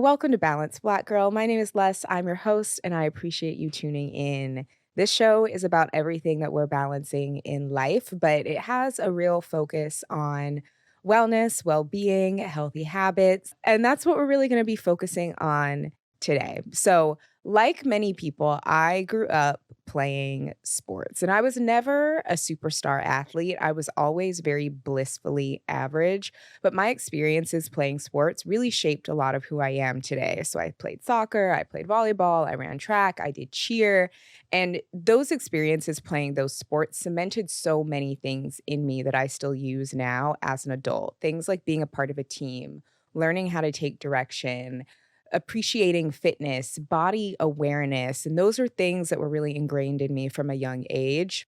Welcome to Balance Black Girl. My name is Les. I'm your host, and I appreciate you tuning in. This show is about everything that we're balancing in life, but it has a real focus on wellness, well being, healthy habits. And that's what we're really going to be focusing on today. So, like many people, I grew up playing sports, and I was never a superstar athlete. I was always very blissfully average, but my experiences playing sports really shaped a lot of who I am today. So I played soccer, I played volleyball, I ran track, I did cheer. And those experiences playing those sports cemented so many things in me that I still use now as an adult. Things like being a part of a team, learning how to take direction, appreciating fitness, body awareness. And those are things that were really ingrained in me from a young age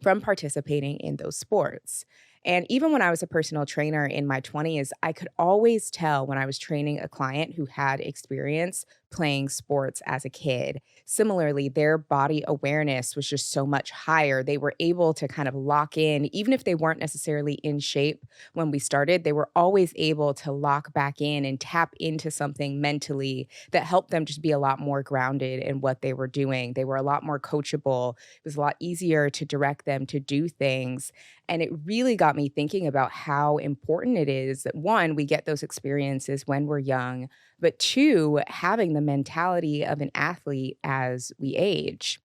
from participating in those sports. And even when I was a personal trainer in my 20s, I could always tell when I was training a client who had experience playing sports as a kid. Similarly, their body awareness was just so much higher. They were able to kind of lock in, even if they weren't necessarily in shape when we started, they were always able to lock back in and tap into something mentally that helped them just be a lot more grounded in what they were doing. They were a lot more coachable. It was a lot easier to direct them to do things. And it really got me thinking about how important it is that one, we get those experiences when we're young, but two, having the mentality of an athlete as we age.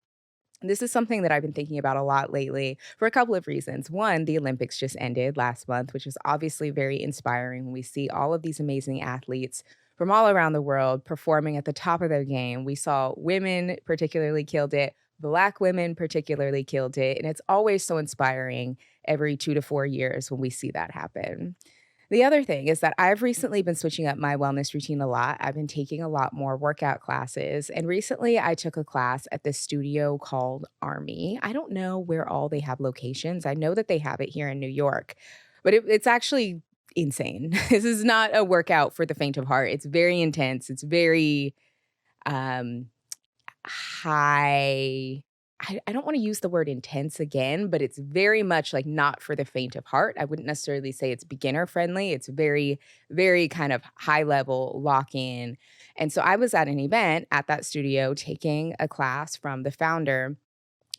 This is something that I've been thinking about a lot lately for a couple of reasons. One, the Olympics just ended last month, which is obviously very inspiring when we see all of these amazing athletes from all around the world performing at the top of their game. We saw women particularly killed it, Black women particularly killed it. And it's always so inspiring every 2 to 4 years when we see that happen. The other thing is that I've recently been switching up my wellness routine a lot. I've been taking a lot more workout classes. And recently I took a class at this studio called Army. I don't know where all they have locations. I know that they have it here in New York, but it's actually insane. This is not a workout for the faint of heart. It's very intense. It's very um, high. I don't want to use the word intense again, but it's very much like not for the faint of heart. I wouldn't necessarily say it's beginner friendly. It's very, very kind of high level lock in. And so I was at an event at that studio taking a class from the founder,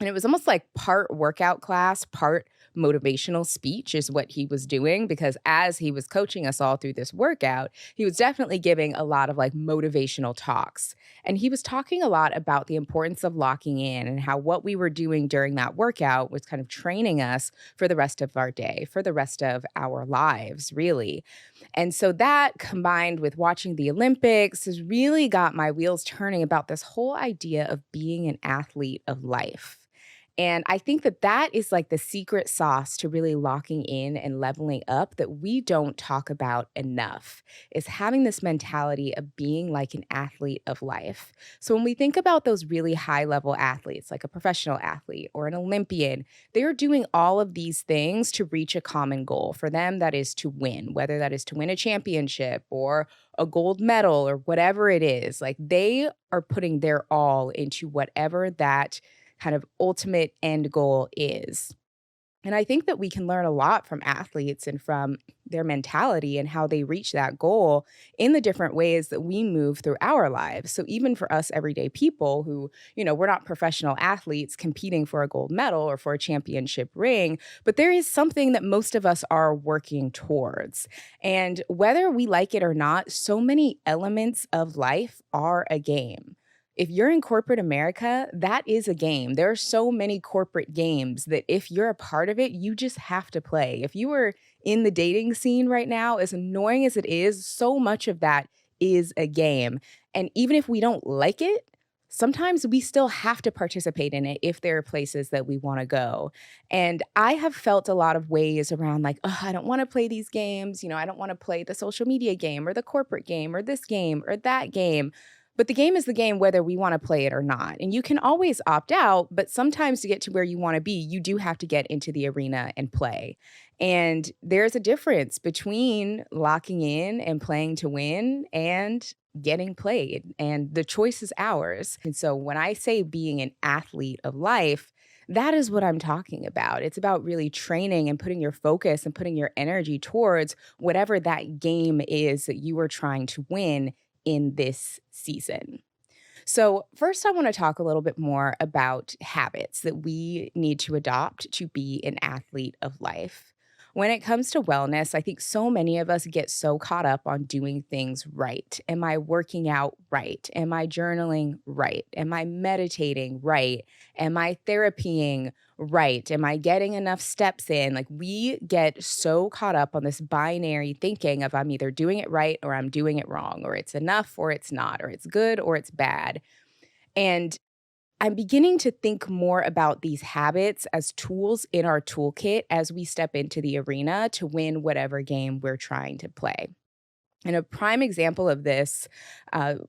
and it was almost like part workout class, part motivational speech is what he was doing, because as he was coaching us all through this workout, he was definitely giving a lot of like motivational talks. And he was talking a lot about the importance of locking in and how what we were doing during that workout was kind of training us for the rest of our day, for the rest of our lives, really. And so that combined with watching the Olympics has really got my wheels turning about this whole idea of being an athlete of life. And I think that that is like the secret sauce to really locking in and leveling up that we don't talk about enough is having this mentality of being like an athlete of life. So when we think about those really high level athletes, like a professional athlete or an Olympian, they're doing all of these things to reach a common goal. For them, that is to win, whether that is to win a championship or a gold medal or whatever it is. Like they are putting their all into whatever that kind of ultimate end goal is. And I think that we can learn a lot from athletes and from their mentality and how they reach that goal in the different ways that we move through our lives. So even for us everyday people who, we're not professional athletes competing for a gold medal or for a championship ring, but there is something that most of us are working towards. And whether we like it or not, so many elements of life are a game. If you're in corporate America, that is a game. There are so many corporate games that if you're a part of it, you just have to play. If you are in the dating scene right now, as annoying as it is, so much of that is a game. And even if we don't like it, sometimes we still have to participate in it if there are places that we want to go. And I have felt a lot of ways around like, oh, I don't want to play these games. I don't want to play the social media game or the corporate game or this game or that game. But the game is the game whether we want to play it or not. And you can always opt out, but sometimes to get to where you want to be, you do have to get into the arena and play. And there's a difference between locking in and playing to win and getting played. And the choice is ours. And so when I say being an athlete of life, that is what I'm talking about. It's about really training and putting your focus and putting your energy towards whatever that game is that you are trying to win in this season. So, first, I want to talk a little bit more about habits that we need to adopt to be an athlete of life. When it comes to wellness, I think so many of us get so caught up on doing things right. Am I working out right? Am I journaling right? Am I meditating right? Am I therapying right? Am I getting enough steps in? Like, we get so caught up on this binary thinking of I'm either doing it right or I'm doing it wrong, or it's enough or it's not, or it's good or it's bad. And I'm beginning to think more about these habits as tools in our toolkit as we step into the arena to win whatever game we're trying to play. And a prime example of this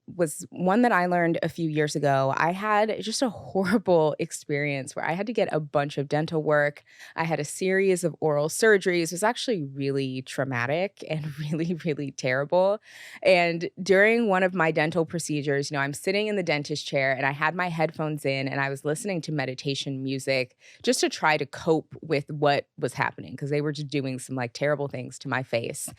was one that I learned a few years ago. I had just a horrible experience where I had to get a bunch of dental work. I had a series of oral surgeries. It was actually really traumatic and really, really terrible. And during one of my dental procedures, I'm sitting in the dentist chair and I had my headphones in and I was listening to meditation music just to try to cope with what was happening because they were just doing some like terrible things to my face.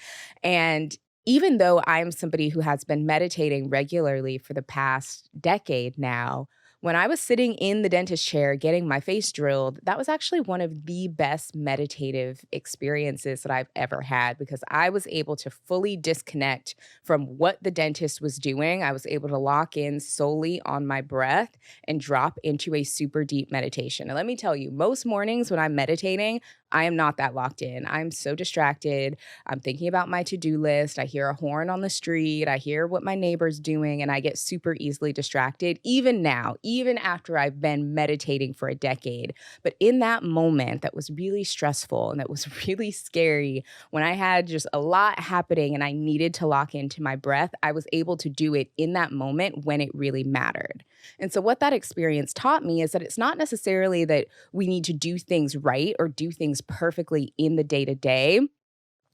And even though I'm somebody who has been meditating regularly for the past decade now, when I was sitting in the dentist chair getting my face drilled, that was actually one of the best meditative experiences that I've ever had because I was able to fully disconnect from what the dentist was doing. I was able to lock in solely on my breath and drop into a super deep meditation. And let me tell you, most mornings when I'm meditating, I am not that locked in. I'm so distracted. I'm thinking about my to-do list. I hear a horn on the street. I hear what my neighbor's doing, and I get super easily distracted, even now, even after I've been meditating for a decade. But in that moment that was really stressful and that was really scary, when I had just a lot happening and I needed to lock into my breath, I was able to do it in that moment when it really mattered. And so, what that experience taught me is that it's not necessarily that we need to do things right or do things perfectly in the day to day,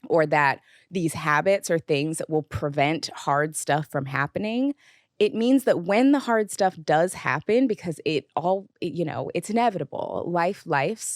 or that these habits are things that will prevent hard stuff from happening. It means that when the hard stuff does happen, because it's inevitable. Life,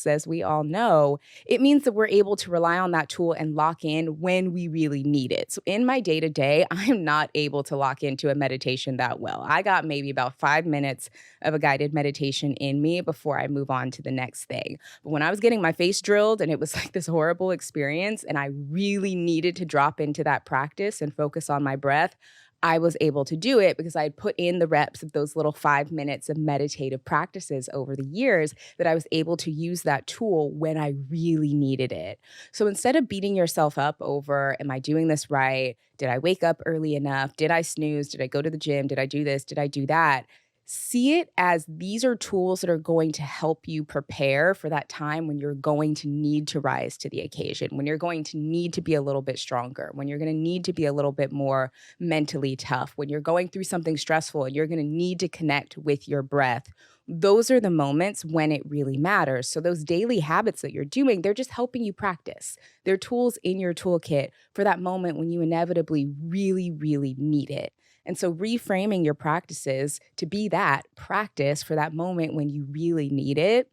as we all know, it means that we're able to rely on that tool and lock in when we really need it. So in my day to day, I'm not able to lock into a meditation that well. I got maybe about 5 minutes of a guided meditation in me before I move on to the next thing. But when I was getting my face drilled and it was like this horrible experience, and I really needed to drop into that practice and focus on my breath, I was able to do it because I had put in the reps of those little 5 minutes of meditative practices over the years that I was able to use that tool when I really needed it. So instead of beating yourself up over, am I doing this right? Did I wake up early enough? Did I snooze? Did I go to the gym? Did I do this? Did I do that? See it as these are tools that are going to help you prepare for that time when you're going to need to rise to the occasion, when you're going to need to be a little bit stronger, when you're going to need to be a little bit more mentally tough, when you're going through something stressful and you're going to need to connect with your breath. Those are the moments when it really matters. So those daily habits that you're doing, they're just helping you practice. They're tools in your toolkit for that moment when you inevitably really, really need it. And so reframing your practices to be that practice for that moment when you really need it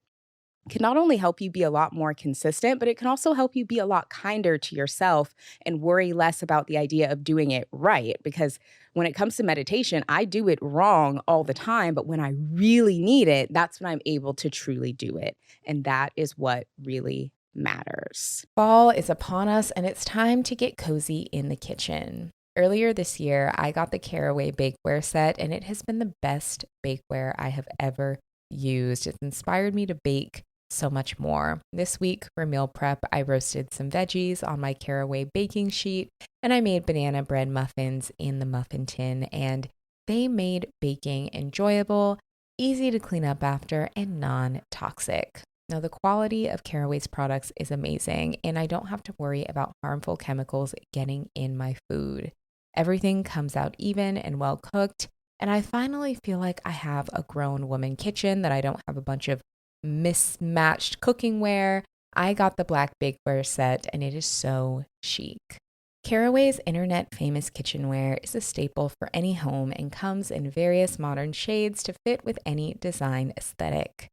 can not only help you be a lot more consistent, but it can also help you be a lot kinder to yourself and worry less about the idea of doing it right. Because when it comes to meditation, I do it wrong all the time, but when I really need it, that's when I'm able to truly do it. And that is what really matters. Fall is upon us, and it's time to get cozy in the kitchen. Earlier this year, I got the Caraway bakeware set, and it has been the best bakeware I have ever used. It's inspired me to bake so much more. This week for meal prep, I roasted some veggies on my Caraway baking sheet, and I made banana bread muffins in the muffin tin, and they made baking enjoyable, easy to clean up after, and non-toxic. Now, the quality of Caraway's products is amazing, and I don't have to worry about harmful chemicals getting in my food. Everything comes out even and well cooked, and I finally feel like I have a grown woman kitchen, that I don't have a bunch of mismatched cookingware. I got the black bakeware set, and it is so chic. Caraway's internet famous kitchenware is a staple for any home and comes in various modern shades to fit with any design aesthetic.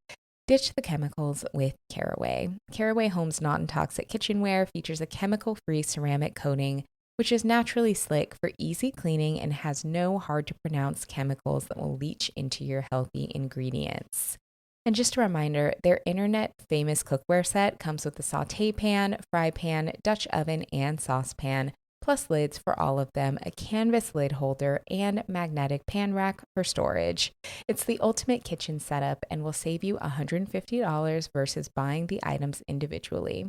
Ditch the chemicals with Caraway. Caraway Home's non-toxic kitchenware features a chemical-free ceramic coating which is naturally slick for easy cleaning and has no hard to pronounce chemicals that will leach into your healthy ingredients. And just a reminder, their internet famous cookware set comes with a saute pan, fry pan, Dutch oven, and saucepan, plus lids for all of them, a canvas lid holder, and magnetic pan rack for storage. It's the ultimate kitchen setup and will save you $150 versus buying the items individually.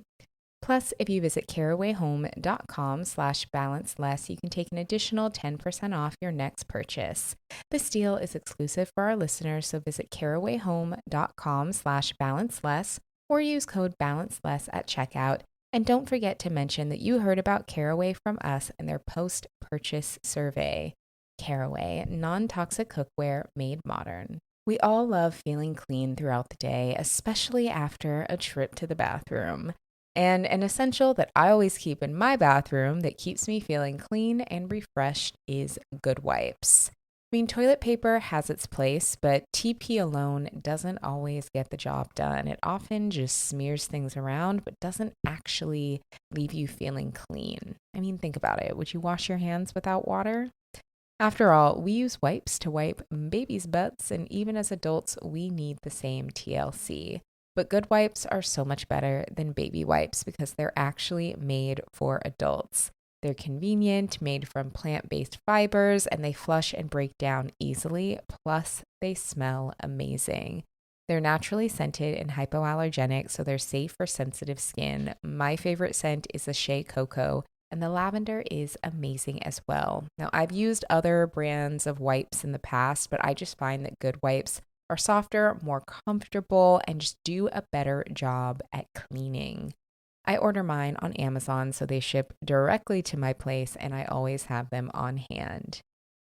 Plus, if you visit carawayhome.com/balanceless, you can take an additional 10% off your next purchase. This deal is exclusive for our listeners, so visit carawayhome.com/balanceless or use code balanceless at checkout. And don't forget to mention that you heard about Caraway from us in their post-purchase survey. Caraway, non-toxic cookware made modern. We all love feeling clean throughout the day, especially after a trip to the bathroom. And an essential that I always keep in my bathroom that keeps me feeling clean and refreshed is good wipes. I mean, toilet paper has its place, but TP alone doesn't always get the job done. It often just smears things around, but doesn't actually leave you feeling clean. I mean, think about it. Would you wash your hands without water? After all, we use wipes to wipe babies' butts, and even as adults, we need the same TLC. But good wipes are so much better than baby wipes because they're actually made for adults. They're convenient, made from plant-based fibers, and they flush and break down easily. Plus, they smell amazing. They're naturally scented and hypoallergenic, so they're safe for sensitive skin. My favorite scent is the Shea Cocoa, and the lavender is amazing as well. Now, I've used other brands of wipes in the past, but I just find that good wipes are softer, more comfortable, and just do a better job at cleaning. I order mine on Amazon, so they ship directly to my place, and I always have them on hand.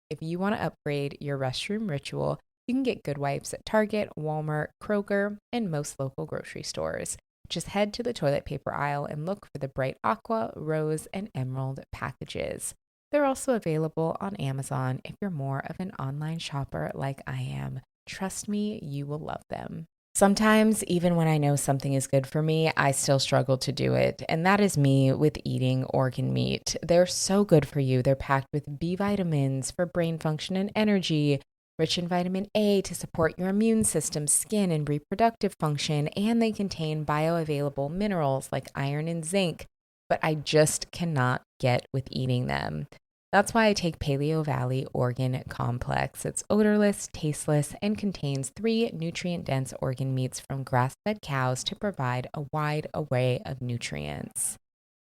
If you want to upgrade your restroom ritual, you can get good wipes at Target, Walmart, Kroger, and most local grocery stores. Just head to the toilet paper aisle and look for the bright aqua, rose, and emerald packages. They're also available on Amazon if you're more of an online shopper like I am. Trust me, you will love them. Sometimes, even when I know something is good for me, I still struggle to do it. And that is me with eating organ meat. They're so good for you. They're packed with B vitamins for brain function and energy, rich in vitamin A to support your immune system, skin, and reproductive function. And they contain bioavailable minerals like iron and zinc. But I just cannot get with eating them. That's why I take Paleo Valley Organ Complex. It's odorless, tasteless, and contains 3 nutrient-dense organ meats from grass-fed cows to provide a wide array of nutrients.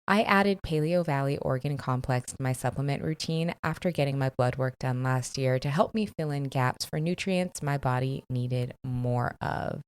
I added Paleo Valley Organ Complex to my supplement routine after getting my blood work done last year to help me fill in gaps for nutrients my body needed more of.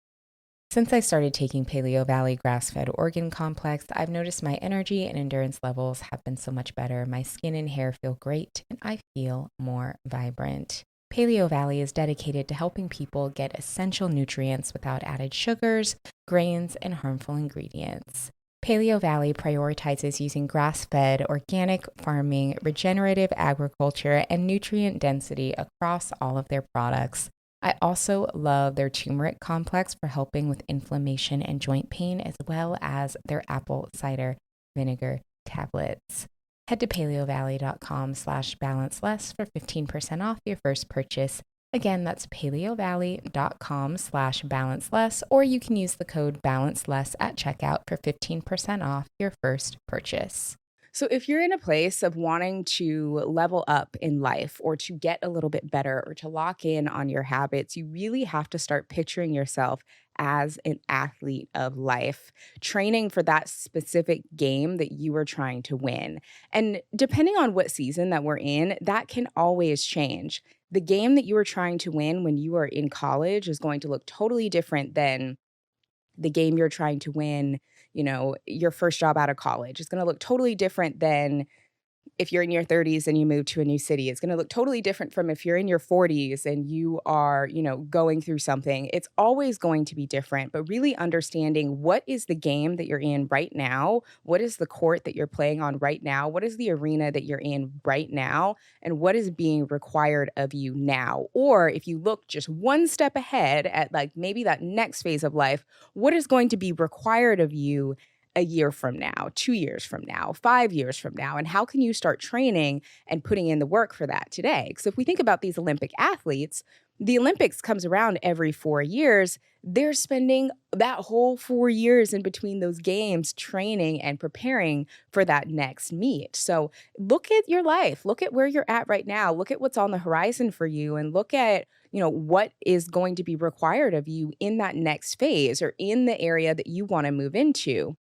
Since I started taking Paleo Valley grass-fed organ complex, I've noticed my energy and endurance levels have been so much better. My skin and hair feel great, and I feel more vibrant. Paleo Valley is dedicated to helping people get essential nutrients without added sugars, grains, and harmful ingredients. Paleo Valley prioritizes using grass-fed, organic farming, regenerative agriculture, and nutrient density across all of their products. I also love their turmeric complex for helping with inflammation and joint pain, as well as their apple cider vinegar tablets. Head to paleovalley.com/balanceless for 15% off your first purchase. Again, that's paleovalley.com/balanceless, or you can use the code balanceless at checkout for 15% off your first purchase. So, if you're in a place of wanting to level up in life or to get a little bit better or to lock in on your habits, you really have to start picturing yourself as an athlete of life, training for that specific game that you are trying to win. And depending on what season that we're in, that can always change. The game that you are trying to win when you are in college is going to look totally different than the game you're trying to win, your first job out of college. It's going to look totally different than if you're in your 30s and you move to a new city. It's going to look totally different from if you're in your 40s and you are, going through something. It's always going to be different, but really understanding what is the game that you're in right now? What is the court that you're playing on right now? What is the arena that you're in right now? And what is being required of you now? Or if you look just one step ahead at like maybe that next phase of life, what is going to be required of you a year from now, 2 years from now, 5 years from now? And how can you start training and putting in the work for that today? Because if we think about these Olympic athletes, the Olympics comes around every 4 years. They're spending that whole 4 years in between those games training and preparing for that next meet. So look at your life, look at where you're at right now, look at what's on the horizon for you, and look at what is going to be required of you in that next phase or in the area that you want to move into.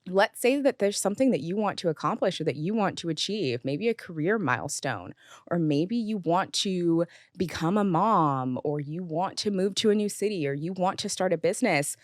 Let's say that there's something that you want to accomplish or that you want to achieve, maybe a career milestone, or maybe you want to become a mom, or you want to move to a new city, or you want to start a business.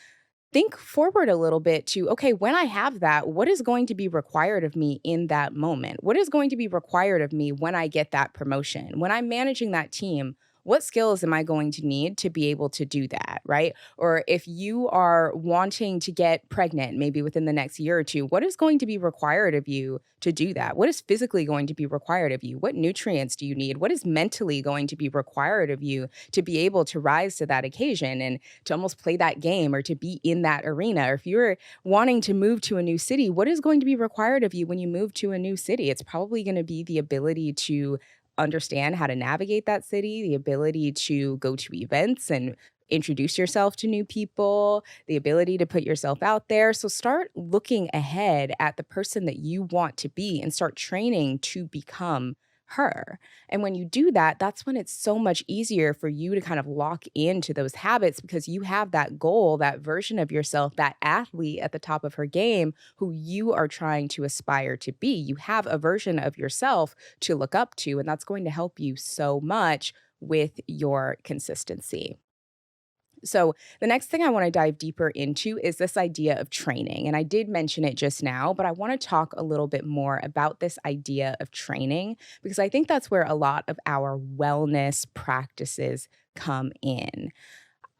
Think forward a little bit to, okay, when I have that, what is going to be required of me in that moment? What is going to be required of me when I get that promotion? When I'm managing that team, what skills am I going to need to be able to do that, right? Or if you are wanting to get pregnant, maybe within the next year or two, what is going to be required of you to do that? What is physically going to be required of you? What nutrients do you need? What is mentally going to be required of you to be able to rise to that occasion and to almost play that game or to be in that arena? Or if you're wanting to move to a new city, what is going to be required of you when you move to a new city? It's probably going to be the ability to understand how to navigate that city, the ability to go to events and introduce yourself to new people, the ability to put yourself out there. So start looking ahead at the person that you want to be and start training to become her. And when you do that, that's when it's so much easier for you to kind of lock into those habits because you have that goal, that version of yourself, that athlete at the top of her game who you are trying to aspire to be. You have a version of yourself to look up to, and that's going to help you so much with your consistency. So, the next thing I want to dive deeper into is this idea of training. And I did mention it just now, but I want to talk a little bit more about this idea of training because I think that's where a lot of our wellness practices come in.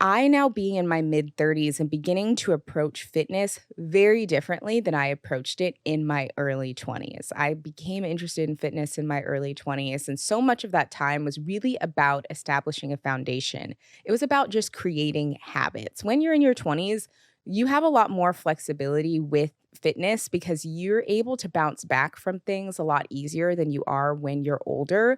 I now being in my mid 30s and beginning to approach fitness very differently than I approached it in my early 20s. I became interested in fitness in my early 20s, and so much of that time was really about establishing a foundation. It was about just creating habits. When you're in your 20s, you have a lot more flexibility with fitness because you're able to bounce back from things a lot easier than you are when you're older.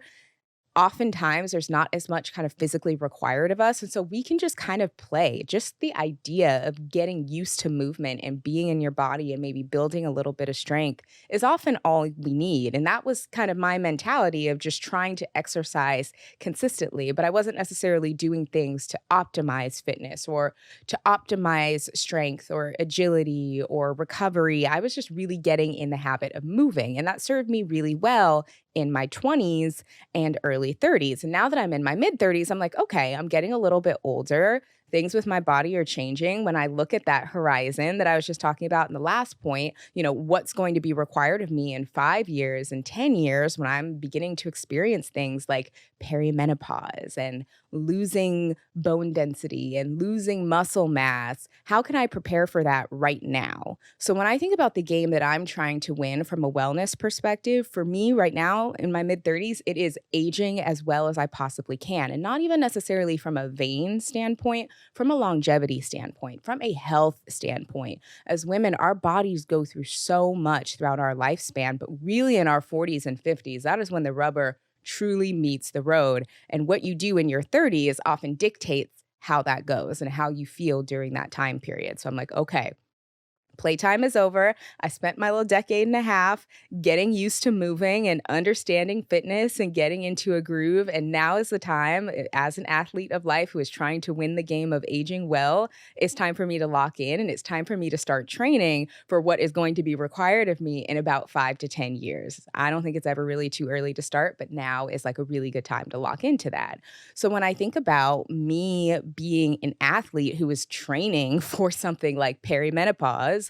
Oftentimes there's not as much kind of physically required of us. And so we can just kind of play. Just the idea of getting used to movement and being in your body and maybe building a little bit of strength is often all we need. And that was kind of my mentality of just trying to exercise consistently. But I wasn't necessarily doing things to optimize fitness or to optimize strength or agility or recovery. I was just really getting in the habit of moving. And that served me really well in my 20s and early 30s. And now that I'm in my mid 30s, I'm like, okay, I'm getting a little bit older. Things with my body are changing. When I look at that horizon that I was just talking about in the last point, what's going to be required of me in 5 years and 10 years when I'm beginning to experience things like perimenopause and losing bone density and losing muscle mass. How can I prepare for that right now? So when I think about the game that I'm trying to win from a wellness perspective, for me right now in my mid 30s, it is aging as well as I possibly can. And not even necessarily from a vain standpoint, from a longevity standpoint, from a health standpoint. As women, our bodies go through so much throughout our lifespan, but really in our 40s and 50s, that is when the rubber truly meets the road. And what you do in your 30s often dictates how that goes and how you feel during that time period. So I'm like, okay, playtime is over. I spent my little decade and a half getting used to moving and understanding fitness and getting into a groove. And now is the time, as an athlete of life who is trying to win the game of aging well, it's time for me to lock in and it's time for me to start training for what is going to be required of me in about 5 to 10 years. I don't think it's ever really too early to start, but now is like a really good time to lock into that. So when I think about me being an athlete who is training for something like perimenopause,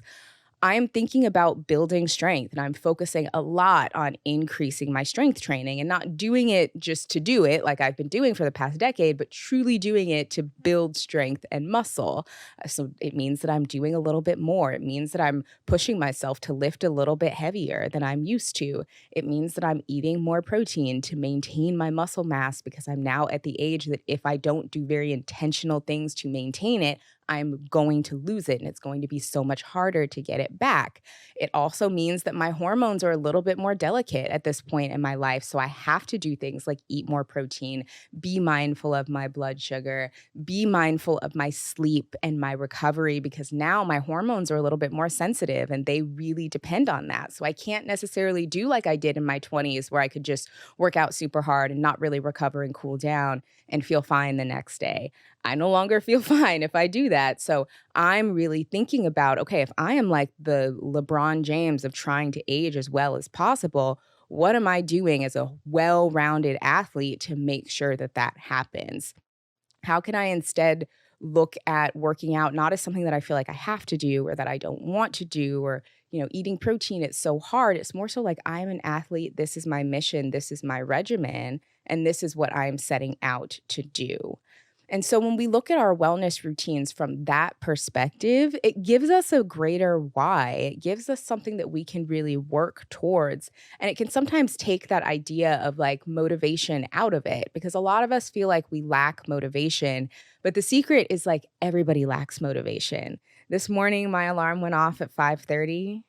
I'm thinking about building strength and I'm focusing a lot on increasing my strength training and not doing it just to do it like I've been doing for the past decade, but truly doing it to build strength and muscle. So it means that I'm doing a little bit more. It means that I'm pushing myself to lift a little bit heavier than I'm used to. It means that I'm eating more protein to maintain my muscle mass because I'm now at the age that if I don't do very intentional things to maintain it, I'm going to lose it and it's going to be so much harder to get it back. It also means that my hormones are a little bit more delicate at this point in my life. So I have to do things like eat more protein, be mindful of my blood sugar, be mindful of my sleep and my recovery, because now my hormones are a little bit more sensitive and they really depend on that. So I can't necessarily do like I did in my 20s where I could just work out super hard and not really recover and cool down and feel fine the next day. I no longer feel fine if I do that. So I'm really thinking about, okay, if I am like the LeBron James of trying to age as well as possible, what am I doing as a well rounded athlete to make sure that that happens? How can I instead look at working out not as something that I feel like I have to do or that I don't want to do, or, eating protein, it's so hard. It's more so like I'm an athlete. This is my mission. This is my regimen. And this is what I'm setting out to do. And so when we look at our wellness routines from that perspective, it gives us a greater why. It gives us something that we can really work towards. And it can sometimes take that idea of like motivation out of it, because a lot of us feel like we lack motivation. But the secret is like everybody lacks motivation. This morning, my alarm went off at 5:30.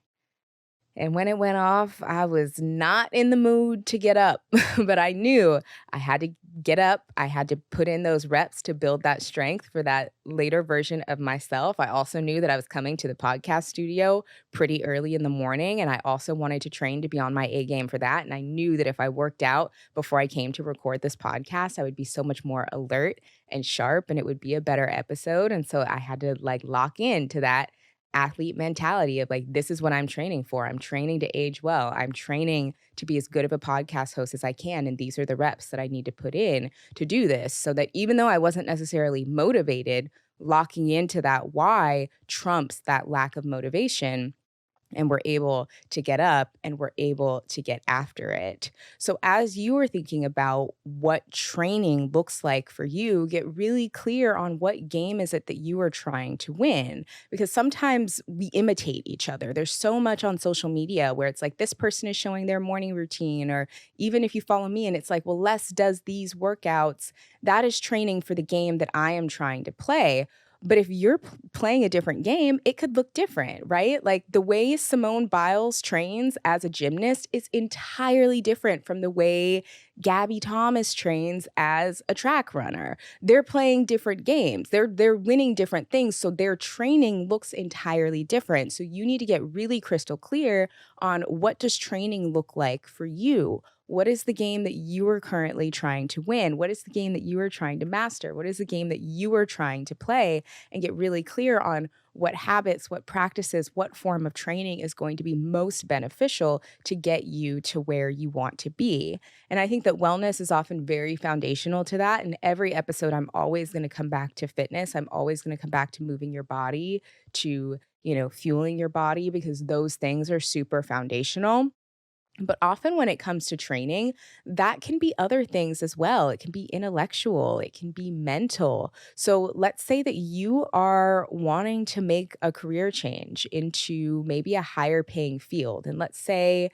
And when it went off, I was not in the mood to get up, but I knew I had to get up. I had to put in those reps to build that strength for that later version of myself. I also knew that I was coming to the podcast studio pretty early in the morning, and I also wanted to train to be on my A game for that. And I knew that if I worked out before I came to record this podcast, I would be so much more alert and sharp, and it would be a better episode. And so I had to like lock into that athlete mentality of like, this is what I'm training for. I'm training to age well. I'm training to be as good of a podcast host as I can. And these are the reps that I need to put in to do this, so that even though I wasn't necessarily motivated, locking into that why trumps that lack of motivation, and we're able to get up and we're able to get after it. So, as you are thinking about what training looks like for you, get really clear on what game is it that you are trying to win. Because sometimes we imitate each other. There's so much on social media where it's like this person is showing their morning routine, or even if you follow me and it's like, well, Les does these workouts, that is training for the game that I am trying to play. But if you're playing a different game, it could look different, right? Like the way Simone Biles trains as a gymnast is entirely different from the way Gabby Thomas trains as a track runner. They're playing different games. They're winning different things, so their training looks entirely different. So you need to get really crystal clear on what does training look like for you? What is the game that you are currently trying to win? What is the game that you are trying to master? What is the game that you are trying to play? And get really clear on what habits, what practices, what form of training is going to be most beneficial to get you to where you want to be. And I think that wellness is often very foundational to that. In every episode, I'm always going to come back to fitness. I'm always going to come back to moving your body, to, fueling your body, because those things are super foundational. But often when it comes to training, that can be other things as well. It can be intellectual, it can be mental. So let's say that you are wanting to make a career change into maybe a higher paying field. And let's say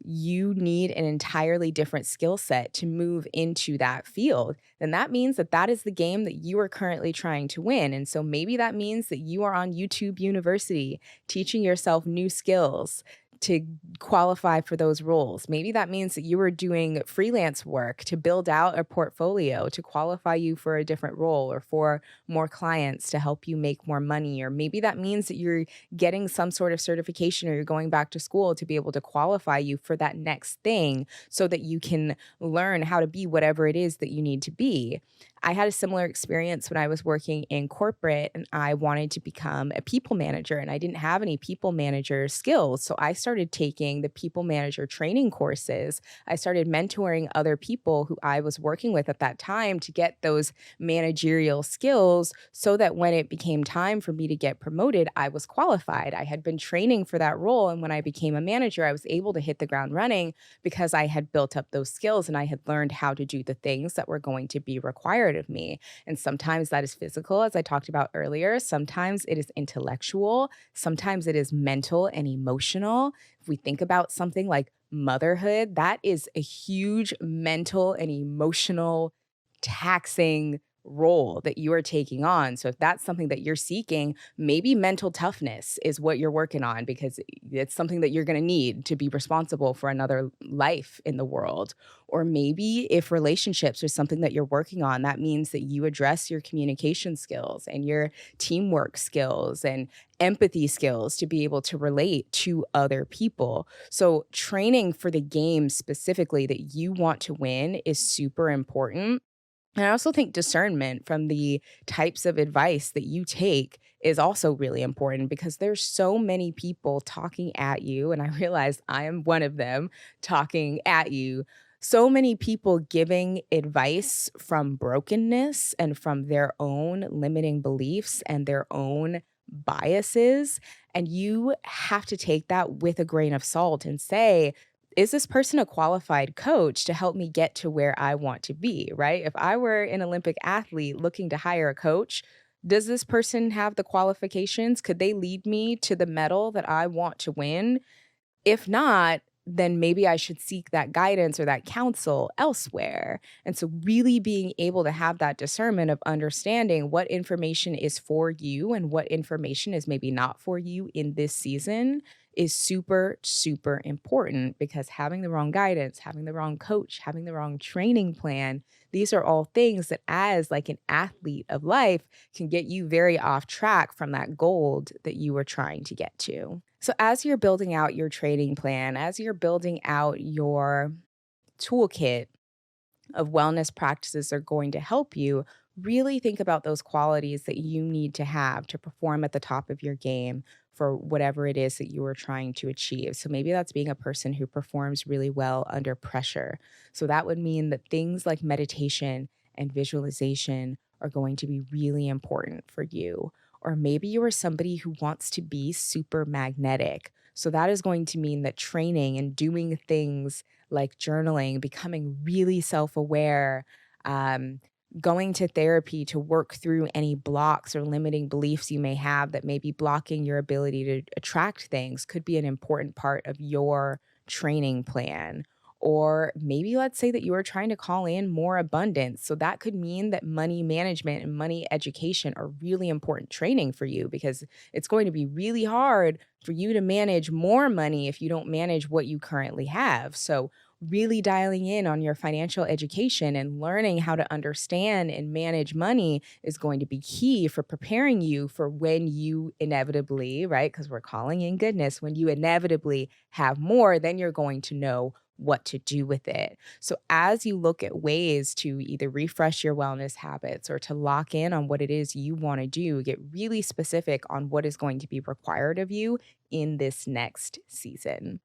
you need an entirely different skill set to move into that field, then that means that that is the game that you are currently trying to win. And so maybe that means that you are on YouTube University teaching yourself new skills to qualify for those roles. Maybe that means that you are doing freelance work to build out a portfolio to qualify you for a different role or for more clients to help you make more money. Or maybe that means that you're getting some sort of certification or you're going back to school to be able to qualify you for that next thing so that you can learn how to be whatever it is that you need to be. I had a similar experience when I was working in corporate and I wanted to become a people manager and I didn't have any people manager skills. So I started taking the people manager training courses. I started mentoring other people who I was working with at that time to get those managerial skills so that when it became time for me to get promoted, I was qualified. I had been training for that role. And when I became a manager, I was able to hit the ground running because I had built up those skills and I had learned how to do the things that were going to be required of me. And sometimes that is physical, as I talked about earlier. Sometimes it is intellectual. Sometimes it is mental and emotional. If we think about something like motherhood, that is a huge mental and emotional taxing role that you are taking on. So if that's something that you're seeking, maybe mental toughness is what you're working on because it's something that you're going to need to be responsible for another life in the world. Or maybe if relationships are something that you're working on, that means that you address your communication skills and your teamwork skills and empathy skills to be able to relate to other people. So, training for the game specifically that you want to win is super important. And I also think discernment from the types of advice that you take is also really important because there's so many people talking at you. And I realize I am one of them talking at you. So many people giving advice from brokenness and from their own limiting beliefs and their own biases. And you have to take that with a grain of salt and say, is this person a qualified coach to help me get to where I want to be, right? If I were an Olympic athlete looking to hire a coach, does this person have the qualifications? Could they lead me to the medal that I want to win? If not, then maybe I should seek that guidance or that counsel elsewhere. And so, really being able to have that discernment of understanding what information is for you and what information is maybe not for you in this season is super, super important because having the wrong guidance, having the wrong coach, having the wrong training plan, these are all things that, as like an athlete of life, can get you very off track from that gold that you were trying to get to. So, as you're building out your training plan, as you're building out your toolkit of wellness practices are going to help you, really think about those qualities that you need to have to perform at the top of your game for whatever it is that you are trying to achieve. So maybe that's being a person who performs really well under pressure. So that would mean that things like meditation and visualization are going to be really important for you. Or maybe you are somebody who wants to be super magnetic. So that is going to mean that training and doing things like journaling, becoming really self aware, um, going to therapy to work through any blocks or limiting beliefs you may have that may be blocking your ability to attract things could be an important part of your training plan. Or maybe let's say that you are trying to call in more abundance. So that could mean that money management and money education are really important training for you because it's going to be really hard for you to manage more money if you don't manage what you currently have. So really dialing in on your financial education and learning how to understand and manage money is going to be key for preparing you for when you inevitably, right? Because we're calling in goodness, when you inevitably have more, then you're going to know what to do with it. So, as you look at ways to either refresh your wellness habits or to lock in on what it is you want to do, get really specific on what is going to be required of you in this next season.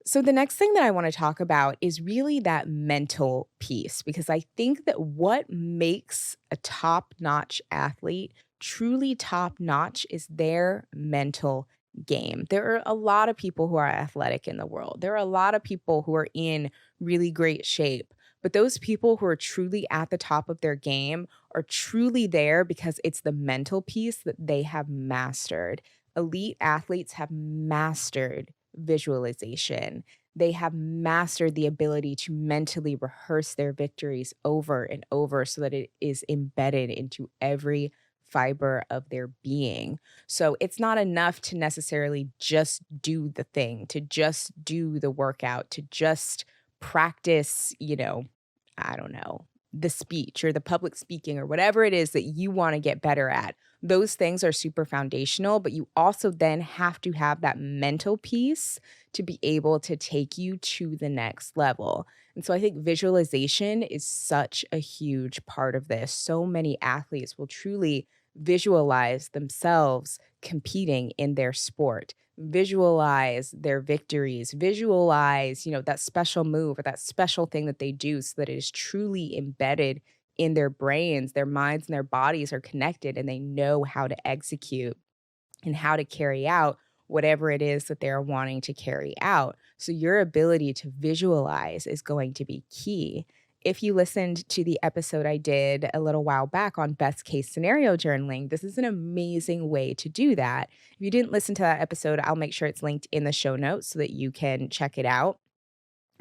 So, the next thing that I want to talk about is really that mental piece, because I think that what makes a top notch athlete truly top notch is their mental game. There are a lot of people who are athletic in the world, there are a lot of people who are in really great shape. But those people who are truly at the top of their game are truly there because it's the mental piece that they have mastered. Elite athletes have mastered visualization. They have mastered the ability to mentally rehearse their victories over and over so that it is embedded into every fiber of their being. So it's not enough to necessarily just do the thing, to just do the workout, to just practice, I don't know, the speech or the public speaking or whatever it is that you want to get better at. Those things are super foundational, but you also then have to have that mental piece to be able to take you to the next level. And so I think visualization is such a huge part of this. So many athletes will truly visualize themselves competing in their sport, visualize their victories, visualize, that special move or that special thing that they do so that it is truly embedded in their brains, their minds and their bodies are connected and they know how to execute and how to carry out whatever it is that they're wanting to carry out. So your ability to visualize is going to be key. If you listened to the episode I did a little while back on best case scenario journaling, this is an amazing way to do that. If you didn't listen to that episode, I'll make sure it's linked in the show notes so that you can check it out.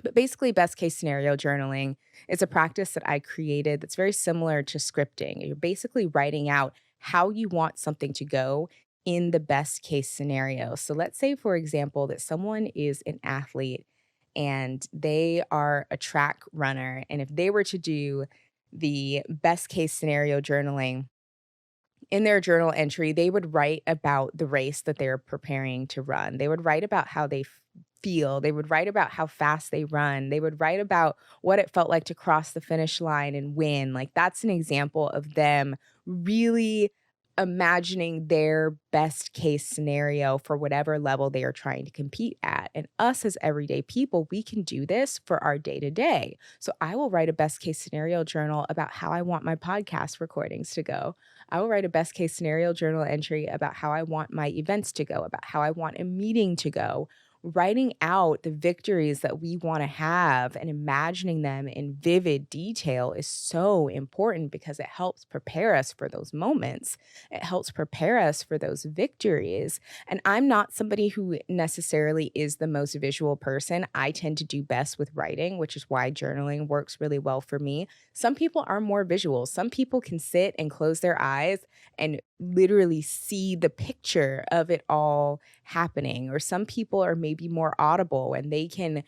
But basically, best case scenario journaling is a practice that I created that's very similar to scripting. You're basically writing out how you want something to go in the best case scenario. So let's say, for example, that someone is an athlete and they are a track runner. And if they were to do the best case scenario journaling, in their journal entry, they would write about the race that they're preparing to run. They would write about how they feel. They would write about how fast they run. They would write about what it felt like to cross the finish line and win. Like, that's an example of them really imagining their best case scenario for whatever level they are trying to compete at. And us as everyday people, we can do this for our day to day. So I will write a best case scenario journal about how I want my podcast recordings to go. I will write a best case scenario journal entry about how I want my events to go, about how I want a meeting to go. Writing out the victories that we want to have and imagining them in vivid detail is so important because it helps prepare us for those moments. It helps prepare us for those victories. And I'm not somebody who necessarily is the most visual person. I tend to do best with writing, which is why journaling works really well for me. Some people are more visual. Some people can sit and close their eyes and literally see the picture of it all happening. Or some people are maybe more audible and they can,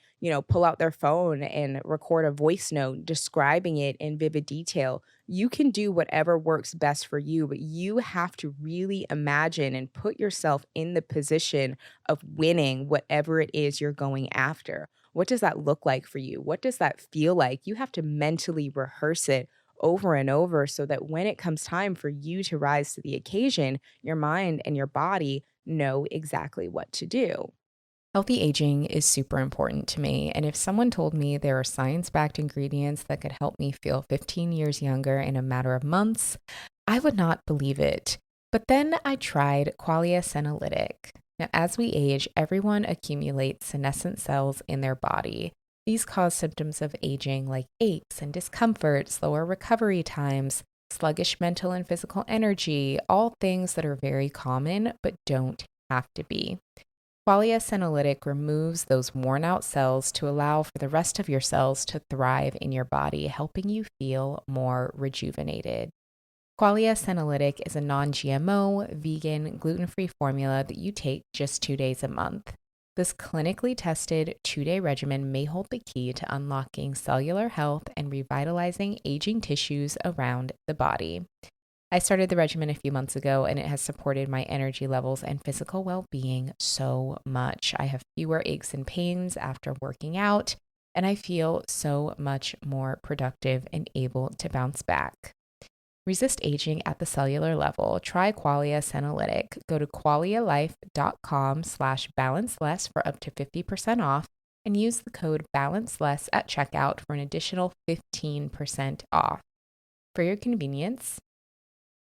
pull out their phone and record a voice note describing it in vivid detail. You can do whatever works best for you, but you have to really imagine and put yourself in the position of winning whatever it is you're going after. What does that look like for you? What does that feel like? You have to mentally rehearse it over and over so that when it comes time for you to rise to the occasion, your mind and your body know exactly what to do. Healthy aging is super important to me, and if someone told me there are science-backed ingredients that could help me feel 15 years younger in a matter of months, I would not believe it. But then I tried Qualia Senolytic. Now, as we age, everyone accumulates senescent cells in their body. These cause symptoms of aging like aches and discomfort, slower recovery times, sluggish mental and physical energy, all things that are very common but don't have to be. Qualia Senolytic removes those worn out cells to allow for the rest of your cells to thrive in your body, helping you feel more rejuvenated. Qualia Senolytic is a non-GMO, vegan, gluten-free formula that you take just 2 days a month. This clinically tested 2-day regimen may hold the key to unlocking cellular health and revitalizing aging tissues around the body. I started the regimen a few months ago, and it has supported my energy levels and physical well-being so much. I have fewer aches and pains after working out, and I feel so much more productive and able to bounce back. Resist aging at the cellular level. Try Qualia Senolytic. Go to qualialife.com/balanceless for up to 50% off and use the code BALANCELESS at checkout for an additional 15% off. For your convenience,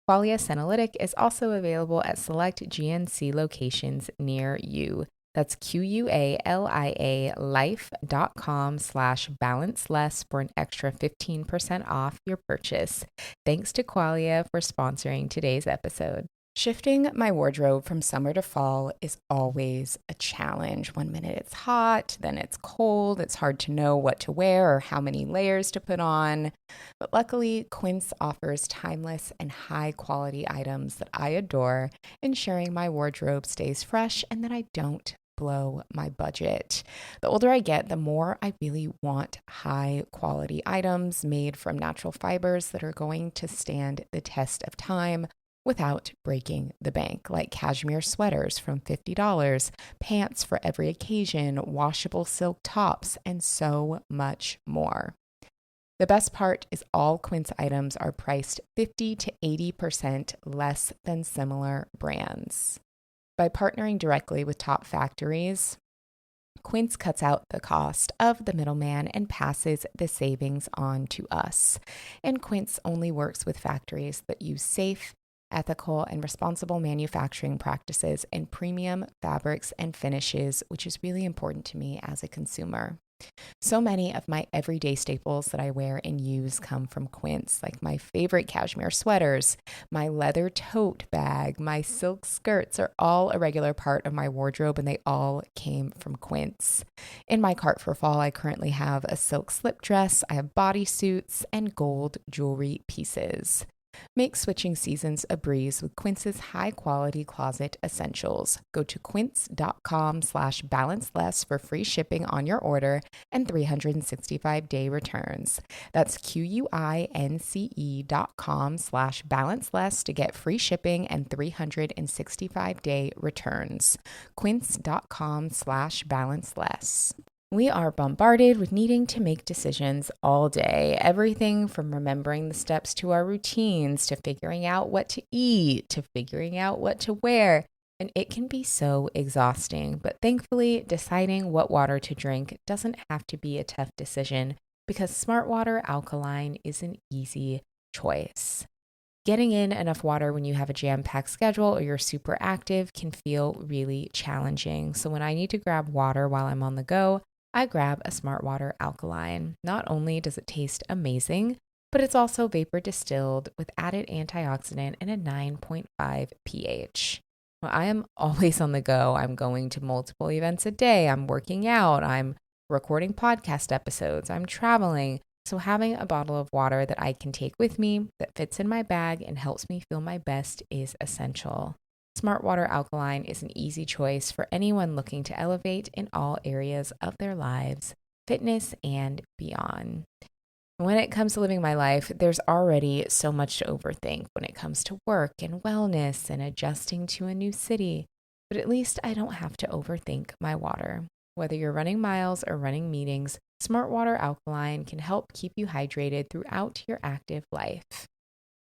Qualia Senolytic is also available at select GNC locations near you. That's QUALIA life.com/balanceless for an extra 15% off your purchase. Thanks to Qualia for sponsoring today's episode. Shifting my wardrobe from summer to fall is always a challenge. One minute it's hot, then it's cold. It's hard to know what to wear or how many layers to put on. But luckily, Quince offers timeless and high quality items that I adore, ensuring my wardrobe stays fresh and that I don't blow my budget. The older I get, the more I really want high quality items made from natural fibers that are going to stand the test of time without breaking the bank, like cashmere sweaters from $50, pants for every occasion, washable silk tops, and so much more. The best part is all Quince items are priced 50 to 80% less than similar brands. By partnering directly with top factories, Quince cuts out the cost of the middleman and passes the savings on to us. And Quince only works with factories that use safe, ethical, and responsible manufacturing practices and premium fabrics and finishes, which is really important to me as a consumer. So many of my everyday staples that I wear and use come from Quince, like my favorite cashmere sweaters, my leather tote bag, my silk skirts are all a regular part of my wardrobe and they all came from Quince. In my cart for fall, I currently have a silk slip dress, I have bodysuits, and gold jewelry pieces. Make switching seasons a breeze with Quince's high quality closet essentials. Go to quince.com/balanceless for free shipping on your order and 365-day returns. That's QUINCE.com/balanceless to get free shipping and 365-day returns. Quince.com/balanceless. We are bombarded with needing to make decisions all day. Everything from remembering the steps to our routines, to figuring out what to eat, to figuring out what to wear. And it can be so exhausting. But thankfully, deciding what water to drink doesn't have to be a tough decision because Smart Water Alkaline is an easy choice. Getting in enough water when you have a jam-packed schedule or you're super active can feel really challenging. So when I need to grab water while I'm on the go, I grab a Smart Water Alkaline. Not only does it taste amazing, but it's also vapor distilled with added antioxidant and a 9.5 pH. Well, I am always on the go. I'm going to multiple events a day. I'm working out. I'm recording podcast episodes. I'm traveling. So having a bottle of water that I can take with me that fits in my bag and helps me feel my best is essential. Smart Water Alkaline is an easy choice for anyone looking to elevate in all areas of their lives, fitness and beyond. When it comes to living my life, there's already so much to overthink when it comes to work and wellness and adjusting to a new city. But at least I don't have to overthink my water. Whether you're running miles or running meetings, Smart Water Alkaline can help keep you hydrated throughout your active life.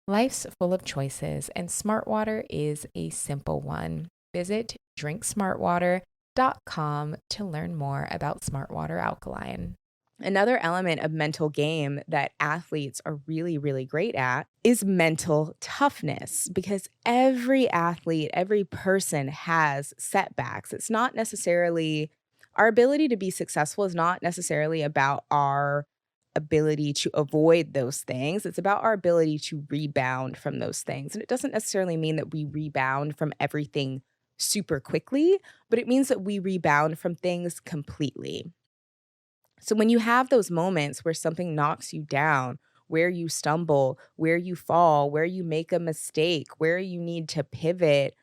Life's full of choices, and Smart Water is a simple one. Visit drinksmartwater.com to learn more about Smart Water Alkaline. Another element of mental game that athletes are really, really great at is mental toughness because every athlete, every person has setbacks. It's not necessarily our ability to be successful is not necessarily about our ability to avoid those things. It's about our ability to rebound from those things. And it doesn't necessarily mean that we rebound from everything super quickly, but it means that we rebound from things completely. So when you have those moments where something knocks you down, where you stumble, where you fall, where you make a mistake, where you need to pivot,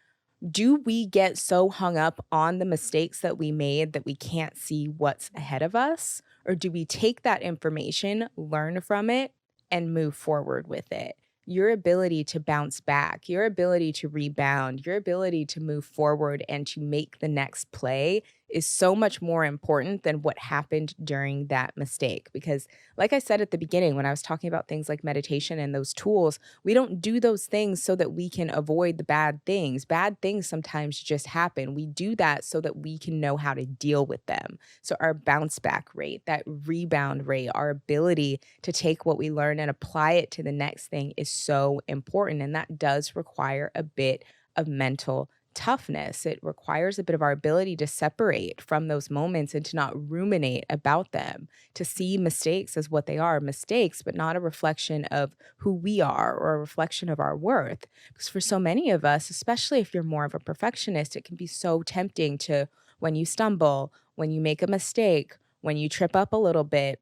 do we get so hung up on the mistakes that we made that we can't see what's ahead of us? Or do we take that information, learn from it, and move forward with it? Your ability to bounce back, your ability to rebound, your ability to move forward and to make the next play is so much more important than what happened during that mistake. Because, like I said at the beginning, when I was talking about things like meditation and those tools, we don't do those things so that we can avoid the bad things. Bad things sometimes just happen. We do that so that we can know how to deal with them. So, our bounce back rate, that rebound rate, our ability to take what we learn and apply it to the next thing is so important. And that does require a bit of mental toughness. It requires a bit of our ability to separate from those moments and to not ruminate about them, to see mistakes as what they are, mistakes, but not a reflection of who we are or a reflection of our worth. Because for so many of us, especially if you're more of a perfectionist, it can be so tempting to, when you stumble, when you make a mistake, when you trip up a little bit,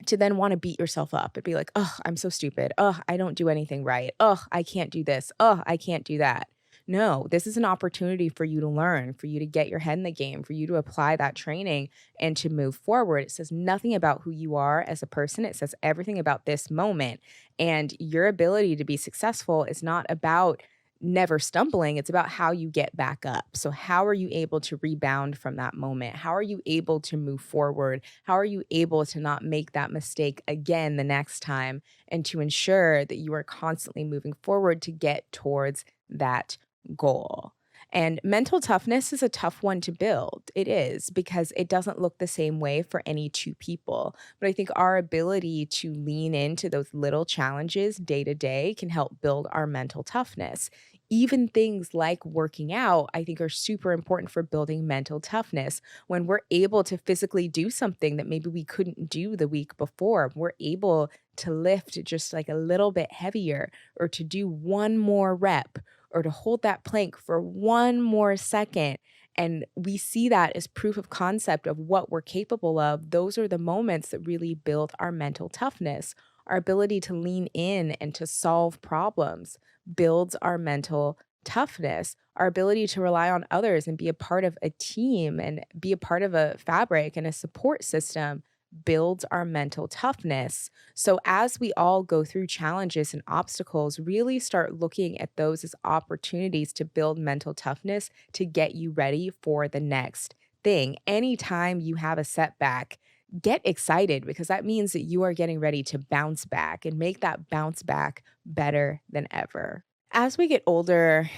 to then want to beat yourself up and be like, oh, I'm so stupid. Oh, I don't do anything right. Oh, I can't do this. Oh, I can't do that. No, this is an opportunity for you to learn, for you to get your head in the game, for you to apply that training and to move forward. It says nothing about who you are as a person. It says everything about this moment. And your ability to be successful is not about never stumbling. It's about how you get back up. So, how are you able to rebound from that moment? How are you able to move forward? How are you able to not make that mistake again the next time and to ensure that you are constantly moving forward to get towards that goal? And mental toughness is a tough one to build. It is because it doesn't look the same way for any two people. But I think our ability to lean into those little challenges day to day can help build our mental toughness. Even things like working out, I think are super important for building mental toughness. When we're able to physically do something that maybe we couldn't do the week before, we're able to lift just like a little bit heavier or to do one more rep or to hold that plank for one more second. And we see that as proof of concept of what we're capable of. Those are the moments that really build our mental toughness. Our ability to lean in and to solve problems builds our mental toughness. Our ability to rely on others and be a part of a team and be a part of a fabric and a support system builds our mental toughness. So, as we all go through challenges and obstacles, really start looking at those as opportunities to build mental toughness to get you ready for the next thing. Anytime you have a setback, get excited because that means that you are getting ready to bounce back and make that bounce back better than ever. As we get older,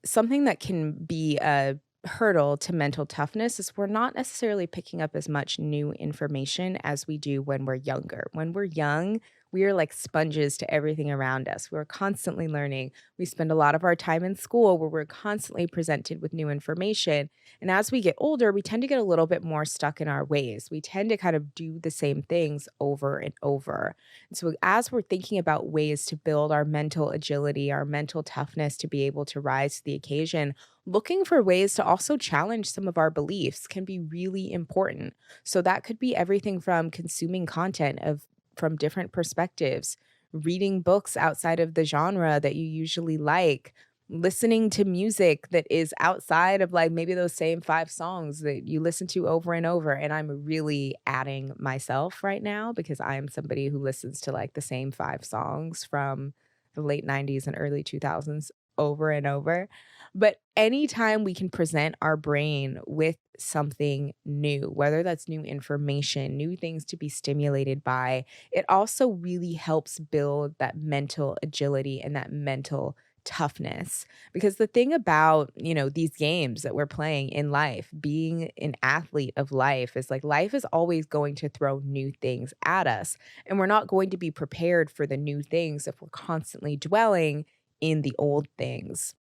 something that can be a hurdle to mental toughness is we're not necessarily picking up as much new information as we do when we're younger. When we're young, we are like sponges to everything around us. We're constantly learning. We spend a lot of our time in school where we're constantly presented with new information. And as we get older, we tend to get a little bit more stuck in our ways. We tend to kind of do the same things over and over. And so, as we're thinking about ways to build our mental agility, our mental toughness to be able to rise to the occasion, looking for ways to also challenge some of our beliefs can be really important. So, that could be everything from consuming content of from different perspectives, reading books outside of the genre that you usually like, listening to music that is outside of like maybe those same 5 songs that you listen to over and over. And I'm really adding myself right now because I am somebody who listens to like the same 5 songs from the late 90s and early 2000s over and over. But anytime we can present our brain with something new, whether that's new information, new things to be stimulated by, it also really helps build that mental agility and that mental toughness. Because the thing about, these games that we're playing in life, being an athlete of life is like life is always going to throw new things at us. And we're not going to be prepared for the new things if we're constantly dwelling in the old things.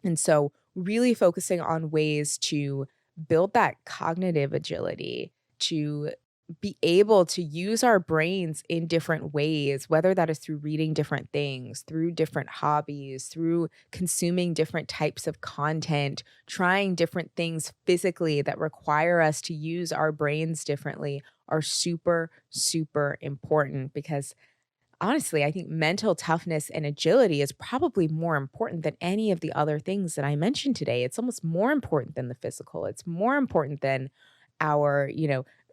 And so, really focusing on ways to build that cognitive agility, to be able to use our brains in different ways, whether that is through reading different things, through different hobbies, through consuming different types of content, trying different things physically that require us to use our brains differently, are super, super important because honestly, I think mental toughness and agility is probably more important than any of the other things that I mentioned today. It's almost more important than the physical. It's more important than our,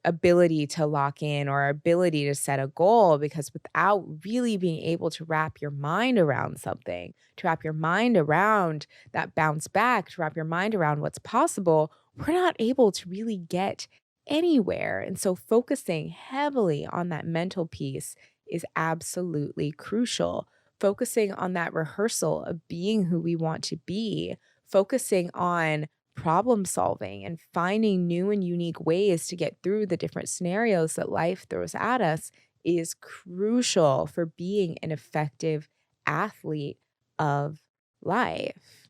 ability to lock in or our ability to set a goal because without really being able to wrap your mind around something, to wrap your mind around that bounce back, to wrap your mind around what's possible, we're not able to really get anywhere. And so focusing heavily on that mental piece is absolutely crucial. Focusing on that rehearsal of being who we want to be, focusing on problem solving and finding new and unique ways to get through the different scenarios that life throws at us is crucial for being an effective athlete of life.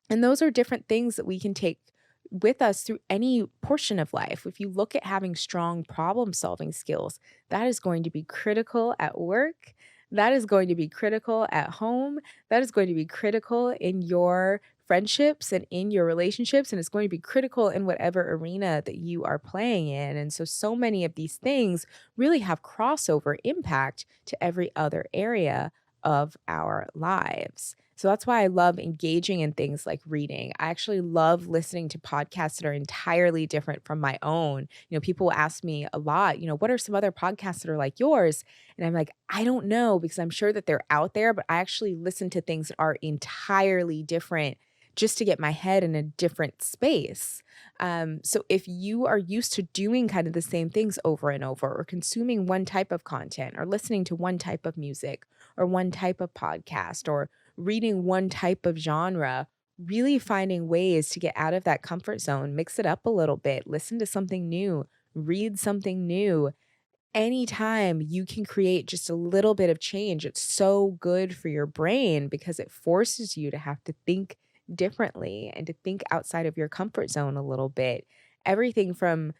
And those are different things that we can take with us through any portion of life. If you look at having strong problem solving skills, that is going to be critical at work. That is going to be critical at home. That is going to be critical in your friendships and in your relationships. And it's going to be critical in whatever arena that you are playing in. And so, so many of these things really have crossover impact to every other area of our lives. So that's why I love engaging in things like reading. I actually love listening to podcasts that are entirely different from my own. People will ask me a lot, what are some other podcasts that are like yours? And I'm like, I don't know because I'm sure that they're out there, but I actually listen to things that are entirely different just to get my head in a different space. So if you are used to doing kind of the same things over and over, or consuming one type of content, or listening to one type of music, or one type of podcast, or reading one type of genre, really finding ways to get out of that comfort zone, mix it up a little bit, listen to something new, read something new, anytime you can create just a little bit of change, it's so good for your brain because it forces you to have to think differently and to think outside of your comfort zone a little bit. Everything from,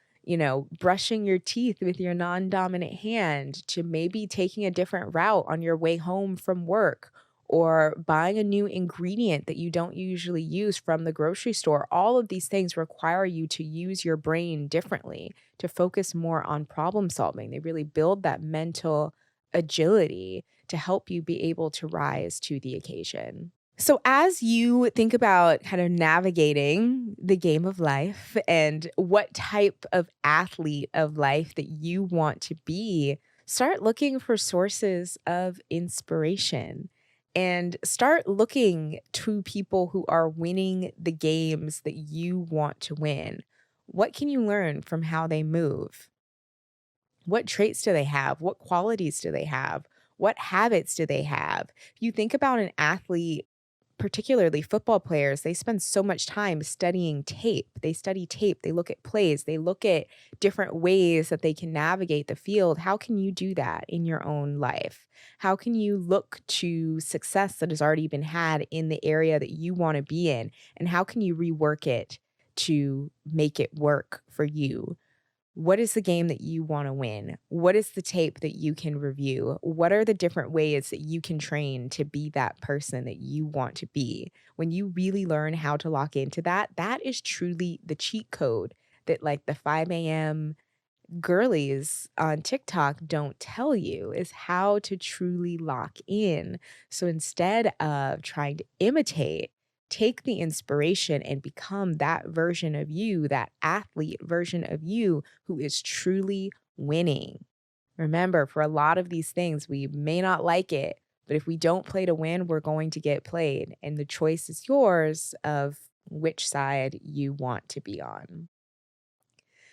brushing your teeth with your non dominant hand to maybe taking a different route on your way home from work or buying a new ingredient that you don't usually use from the grocery store. All of these things require you to use your brain differently, to focus more on problem solving. They really build that mental agility to help you be able to rise to the occasion. So, as you think about kind of navigating the game of life and what type of athlete of life that you want to be, start looking for sources of inspiration and start looking to people who are winning the games that you want to win. What can you learn from how they move? What traits do they have? What qualities do they have? What habits do they have? If you think about an athlete, particularly football players, they spend so much time studying tape. They study tape, they look at plays, they look at different ways that they can navigate the field. How can you do that in your own life? How can you look to success that has already been had in the area that you want to be in? And how can you rework it to make it work for you? What is the game that you want to win? What is the tape that you can review? What are the different ways that you can train to be that person that you want to be? When you really learn how to lock into that, that is truly the cheat code that like the 5 a.m. girlies on TikTok don't tell you, is how to truly lock in. So instead of trying to imitate, take the inspiration and become that version of you, that athlete version of you who is truly winning. Remember, for a lot of these things, we may not like it, but if we don't play to win, we're going to get played. And the choice is yours of which side you want to be on.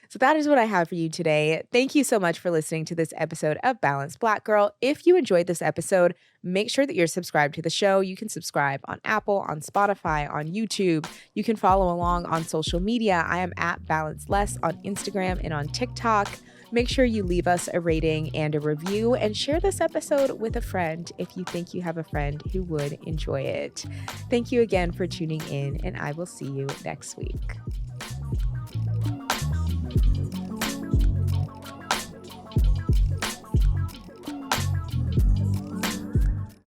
So that is what I have for you today. Thank you so much for listening to this episode of Balanced Black Girl. If you enjoyed this episode, make sure that you're subscribed to the show. You can subscribe on Apple, on Spotify, on YouTube. You can follow along on social media. I am at Balance Less on Instagram and on TikTok. Make sure you leave us a rating and a review and share this episode with a friend if you think you have a friend who would enjoy it. Thank you again for tuning in, and I will see you next week.